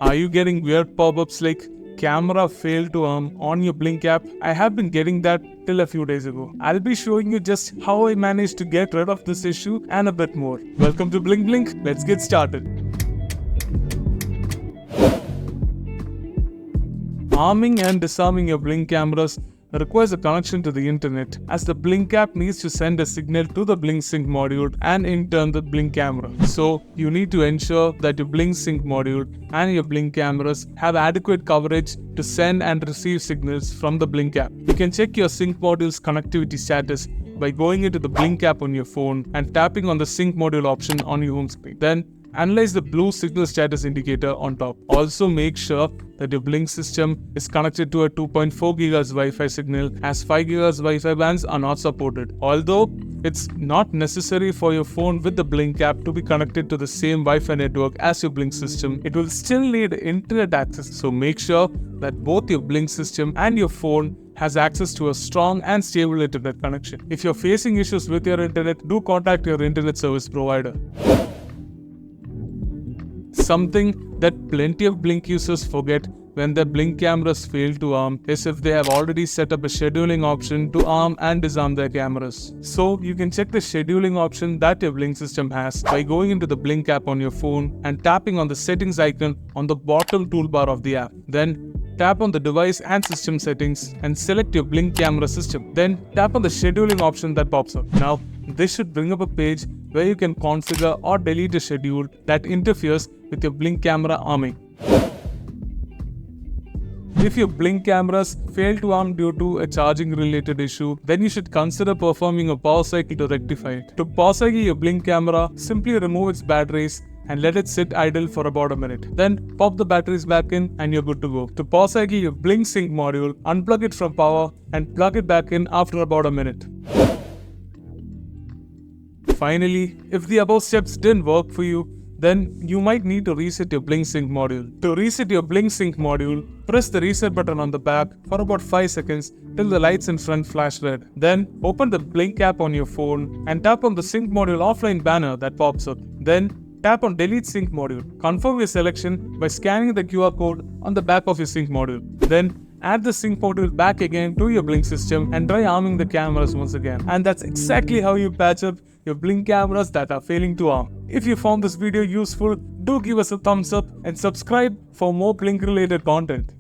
Are you getting weird pop-ups like camera failed to arm on your Blink app? I have been getting that till a few days ago. I'll be showing you just how I managed to get rid of this issue and a bit more. Welcome to Blink Blink. Let's get started. Arming and disarming your Blink cameras requires a connection to the internet, as the Blink app needs to send a signal to the Blink Sync module and in turn the Blink camera. So you need to ensure that your Blink Sync module and your Blink cameras have adequate coverage to send and receive signals from the Blink app. You can check your Sync module's connectivity status by going into the Blink app on your phone and tapping on the Sync module option on your home screen. Then analyze the blue signal status indicator on top. Also make sure that your Blink system is connected to a 2.4 GHz Wi-Fi signal, as 5 GHz Wi-Fi bands are not supported. Although it's not necessary for your phone with the Blink app to be connected to the same Wi-Fi network as your Blink system, it will still need internet access. So make sure that both your Blink system and your phone has access to a strong and stable internet connection. If you're facing issues with your internet, do contact your internet service provider. Something that plenty of Blink users forget when their Blink cameras fail to arm is if they have already set up a scheduling option to arm and disarm their cameras. So you can check the scheduling option that your Blink system has by going into the Blink app on your phone and tapping on the settings icon on the bottom toolbar of the app. Then tap on the device and system settings and select your Blink camera system. Then tap on the scheduling option that pops up. Now this should bring up a page where you can configure or delete a schedule that interferes with your Blink camera arming. If your Blink cameras fail to arm due to a charging related issue, then you should consider performing a power cycle to rectify it. To power cycle your Blink camera, simply remove its batteries and let it sit idle for about a minute. Then pop the batteries back in and you're good to go. To power cycle your Blink Sync module, unplug it from power and plug it back in after about a minute. Finally, if the above steps didn't work for you, then you might need to reset your Blink Sync module. To reset your Blink Sync module, press the reset button on the back for about 5 seconds till the lights in front flash red. Then open the Blink app on your phone and tap on the Sync module offline banner that pops up. Then tap on Delete Sync module. Confirm your selection by scanning the QR code on the back of your Sync module. Then add the Sync module back again to your Blink system and try arming the cameras once again. And that's exactly how you patch up your Blink cameras that are failing to arm. If you found this video useful, do give us a thumbs up and subscribe for more Blink related content.